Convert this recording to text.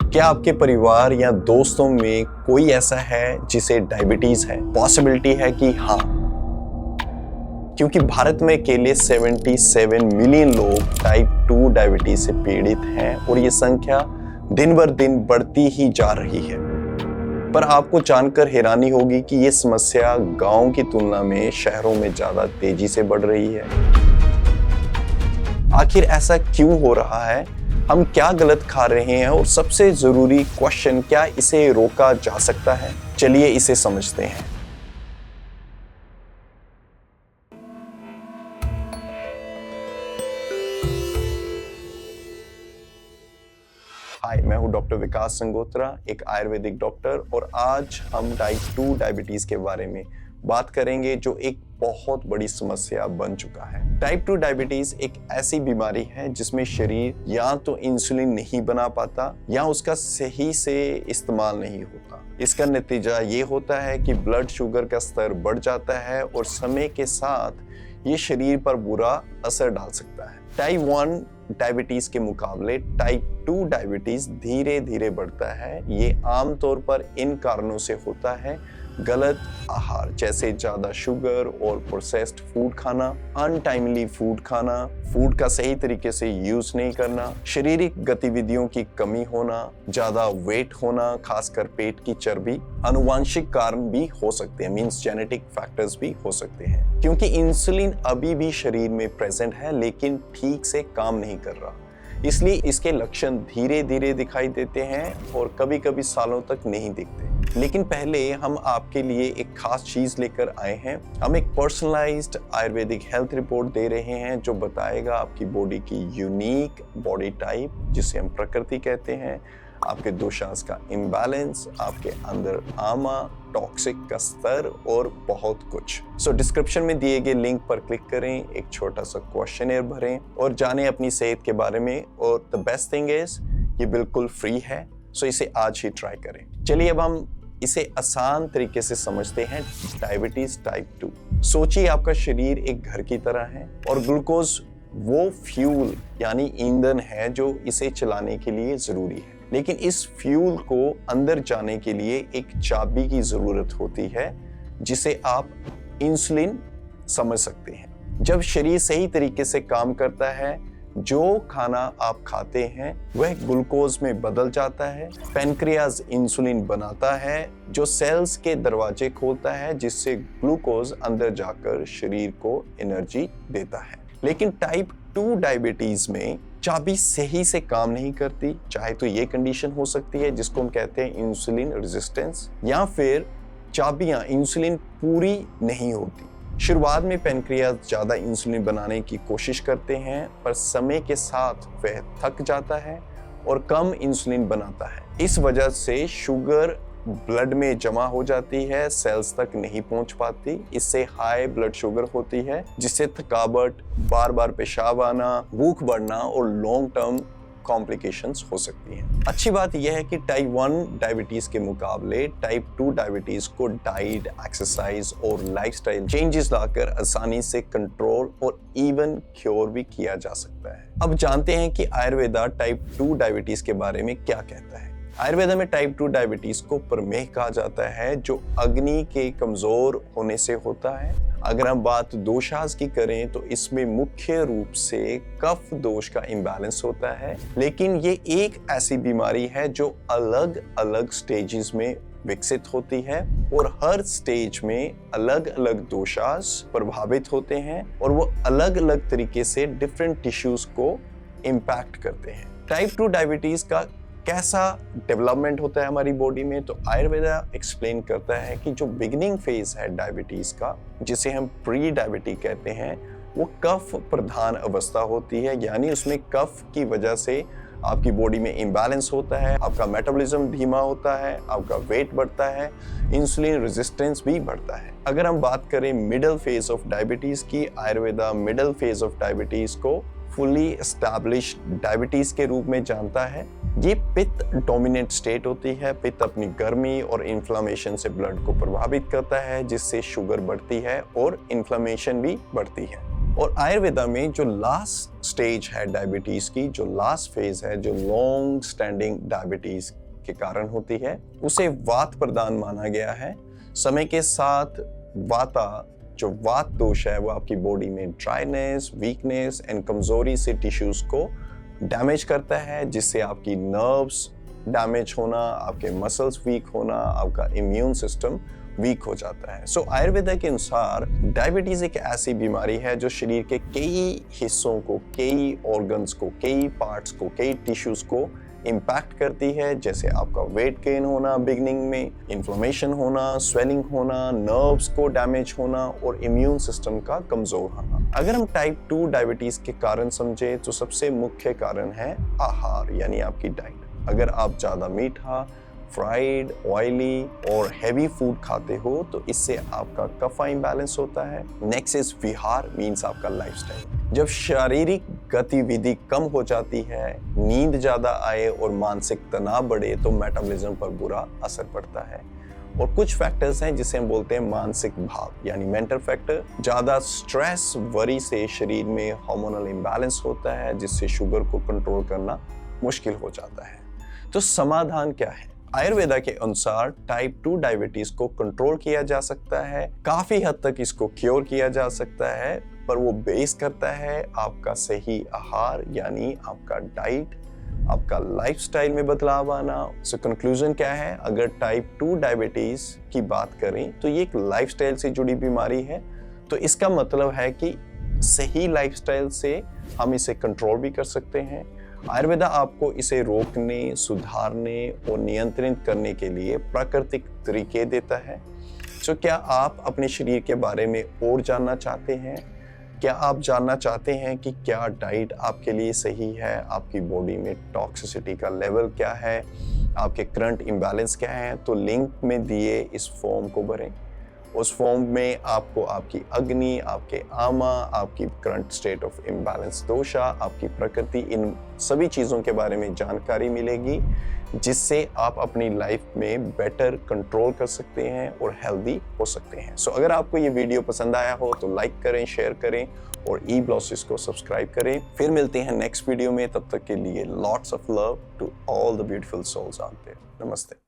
क्या आपके परिवार या दोस्तों में कोई ऐसा है जिसे डायबिटीज है? पॉसिबिलिटी है कि हाँ, क्योंकि भारत में अकेले 77 मिलियन लोग टाइप 2 डायबिटीज से पीड़ित हैं और ये संख्या दिन बर दिन बढ़ती ही जा रही है। पर आपको जानकर हैरानी होगी कि ये समस्या गांव की तुलना में शहरों में ज्यादा तेजी से बढ़ रही है। आखिर ऐसा क्यों हो रहा है? हम क्या गलत खा रहे हैं? और सबसे जरूरी क्वेश्चन, क्या इसे रोका जा सकता है? चलिए इसे समझते हैं। हाय, मैं हूं डॉक्टर विकास संगोत्रा, एक आयुर्वेदिक डॉक्टर, और आज हम टाइप 2 डायबिटीज के बारे में बात करेंगे जो एक बहुत बड़ी समस्या बन चुका है। टाइप 2 डायबिटीज एक ऐसी बीमारी है जिसमें शरीर या तो इंसुलिन नहीं बना पाता या उसका सही से इस्तेमाल नहीं होता। इसका नतीजा ये होता है कि ब्लड शुगर का स्तर बढ़ जाता है और समय के साथ ये शरीर पर बुरा असर डाल सकता है। टाइप 1 डायबिटीज के मुकाबले टाइप 2 डायबिटीज धीरे धीरे बढ़ता है। ये आमतौर पर इन कारणों से होता है: गलत आहार जैसे ज्यादा शुगर और प्रोसेस्ड फूड खाना, अनटाइमली फूड खाना, फूड का सही तरीके से यूज नहीं करना, शारीरिक गतिविधियों की कमी होना, ज्यादा वेट होना, खासकर पेट की चर्बी। आनुवांशिक कारण भी हो सकते हैं, मींस जेनेटिक फैक्टर्स भी हो सकते हैं, क्योंकि इंसुलिन अभी भी शरीर में प्रेजेंट है लेकिन ठीक से काम नहीं कर रहा। इसलिए इसके लक्षण धीरे धीरे दिखाई देते हैं और कभी कभी सालों तक नहीं दिखते। लेकिन पहले हम आपके लिए एक खास चीज लेकर आए हैं। हम एक पर्सनलाइज्ड आयुर्वेदिक हेल्थ रिपोर्ट दे रहे हैं जो बताएगा आपकी बॉडी की यूनिक बॉडी टाइप, जिसे हम प्रकृति कहते हैं, आपके दोषांश का इम्बैलेंस, आपके अंदर आमा, टॉक्सिक का स्तर और बहुत कुछ। सो डिस्क्रिप्शन में दिए गए लिंक पर क्लिक करें, एक छोटा सा क्वेश्चनर भरें और जानें अपनी सेहत के बारे में। और द बेस्ट थिंग इज, ये बिल्कुल फ्री है, सो इसे आज ही ट्राई करें। चलिए अब हम इसे आसान तरीके से समझते हैं। Diabetes type 2। सोचिए आपका शरीर एक घर की तरह है और ग्लूकोज वो फ्यूल यानी ईंधन है जो इसे चलाने के लिए जरूरी है। लेकिन इस फ्यूल को अंदर जाने के लिए एक चाबी की जरूरत होती है जिसे आप इंसुलिन समझ सकते हैं। जब शरीर सही तरीके से काम करता है, जो खाना आप खाते हैं वह ग्लूकोज में बदल जाता है। पैनक्रियाज इंसुलिन बनाता है जो सेल्स के दरवाजे खोलता है, जिससे ग्लूकोज अंदर जाकर शरीर को एनर्जी देता है। लेकिन टाइप 2 डायबिटीज में चाबी सही से काम नहीं करती। चाहे तो ये कंडीशन हो सकती है जिसको हम कहते हैं इंसुलिन रेजिस्टेंस, या फिर चाबियां इंसुलिन पूरी नहीं होती। शुरुआत में पैनक्रियाज ज्यादा इंसुलिन बनाने की कोशिश करते हैं, पर समय के साथ वह थक जाता है और कम इंसुलिन बनाता है। इस वजह से शुगर ब्लड में जमा हो जाती है, सेल्स तक नहीं पहुंच पाती। इससे हाई ब्लड शुगर होती है, जिससे थकावट, बार बार पेशाब आना, भूख बढ़ना और लॉन्ग टर्म कॉम्प्लिकेशंस हो सकती हैं। अच्छी बात यह है कि टाइप 1 डायबिटीज के मुकाबले टाइप 2 डायबिटीज को डाइट, एक्सरसाइज और लाइफस्टाइल चेंजेस लाकर आसानी से कंट्रोल और इवन क्योर भी किया जा सकता है। अब जानते हैं कि आयुर्वेदा टाइप 2 डायबिटीज के बारे में क्या कहता है। आयुर्वेदा में टाइप 2 डायबिटीज को प्रमेह कहा जाता है, जो अग्नि के कमजोर होने से होता है। अगर हम बात दोषांश की करें तो इसमें मुख्य रूप से कफ दोष का इम्बैलेंस होता है। लेकिन ये एक ऐसी बीमारी है जो अलग अलग स्टेजेस में विकसित होती है और हर स्टेज में अलग अलग दोषांश प्रभावित होते हैं और वो अलग अलग तरीके से डिफरेंट टिश्यूज को इम्पैक्ट करते हैं। टाइप 2 डायबिटीज का कैसा डेवलपमेंट होता है हमारी बॉडी में, तो आयुर्वेदा एक्सप्लेन करता है कि जो बिगिनिंग फेज है डायबिटीज का, जिसे हम प्री डायबिटिक कहते हैं, वो कफ प्रधान अवस्था होती है। यानी उसमें कफ की वजह से आपकी बॉडी में इम्बैलेंस होता है, आपका मेटाबॉलिज्म धीमा होता है, आपका वेट बढ़ता है, इंसुलिन रेजिस्टेंस भी बढ़ता है। अगर हम बात करें मिडिल फेज ऑफ डायबिटीज की, Ayurveda middle phase of diabetes को फुली एस्टैब्लिश्ड डायबिटीज के रूप में जानता है। ये पित्त डोमिनेंट स्टेट होती है। पित्त अपनी गर्मी और इन्फ्लामेशन से ब्लड को प्रभावित करता है, जिससे शुगर बढ़ती है और इन्फ्लामेशन भी बढ़ती है। और आयुर्वेदा में जो लास्ट स्टेज है डायबिटीज की, जो लास्ट फेज है, जो लॉन्ग स्टैंडिंग डायबिटीज के कारण होती है, उसे वात प्रदान माना गया है। समय के साथ जो वात दोष है वो आपकी बॉडी में ड्राइनेस, वीकनेस एंड कमजोरी से टिश्यूज को डैमेज करता है, जिससे आपकी नर्व्स डैमेज होना, आपके मसल्स वीक होना, आपका इम्यून सिस्टम वीक हो जाता है। सो आयुर्वेदा के अनुसार डायबिटीज एक ऐसी बीमारी है जो शरीर के कई हिस्सों को, कई ऑर्गन्स को, कई पार्ट्स को, कई टिश्यूज को इम्पैक्ट करती है, जैसे आपका वेट गेन होना बिगनिंग में, इन्फ्लेमेशन होना, स्वेलिंग होना, नर्व्स को डैमेज होना और इम्यून सिस्टम का कमजोर होना। अगर हम टाइप 2 डायबिटीज के कारण समझे तो सबसे मुख्य कारण है आहार, यानी आपकी डाइट। अगर आप ज्यादा मीठा, फ्राइड, ऑयली और हैवी फूड खाते हो तो इससे आपका कफा इम्बैलेंस होता है। नेक्स्ट इज विहार, मीन्स आपका लाइफस्टाइल। जब शारीरिक गतिविधि कम हो जाती है, नींद ज्यादा आए और मानसिक तनाव बढ़े तो मेटाबॉलिज्म पर बुरा असर पड़ता है। और कुछ फैक्टर्स हैं जिसे हम बोलते हैं मानसिक भाव, यानी मेंटल फैक्टर। ज्यादा स्ट्रेस, वरी से शरीर में हार्मोनल इम्बैलेंस होता है, जिससे शुगर को कंट्रोल करना मुश्किल हो जाता है। तो समाधान क्या है? आयुर्वेदा के अनुसार टाइप 2 डायबिटीज को कंट्रोल किया जा सकता है, काफी हद तक इसको क्योर किया जा सकता है, पर वो बेस करता है आपका सही आहार, यानी आपका डाइट, आपका लाइफस्टाइल में बदलाव आना। सो कंक्लूजन क्या है? अगर टाइप 2 डायबिटीज की बात करें तो ये एक लाइफस्टाइल से जुड़ी बीमारी है, तो इसका मतलब है कि सही लाइफस्टाइल से हम इसे कंट्रोल भी कर सकते हैं। आयुर्वेदा आपको इसे रोकने, सुधारने और नियंत्रित करने के लिए प्राकृतिक तरीके देता है। सो क्या आप अपने शरीर के बारे में और जानना चाहते हैं? क्या आप जानना चाहते हैं कि क्या डाइट आपके लिए सही है, आपकी बॉडी में टॉक्सिसिटी का लेवल क्या है, आपके करंट इम्बैलेंस क्या है? तो लिंक में दिए इस फॉर्म को भरें। उस फॉर्म में आपको आपकी अग्नि, आपके आमा, आपकी करंट स्टेट ऑफ इम्बैलेंस दोषा, आपकी प्रकृति, इन सभी चीज़ों के बारे में जानकारी मिलेगी, जिससे आप अपनी लाइफ में बेटर कंट्रोल कर सकते हैं और हेल्दी हो सकते हैं। सो अगर आपको ये वीडियो पसंद आया हो तो लाइक करें, शेयर करें और eBlosses को सब्सक्राइब करें। फिर मिलते हैं नेक्स्ट वीडियो में, तब तक के लिए lots of love to all the beautiful souls out there. नमस्ते।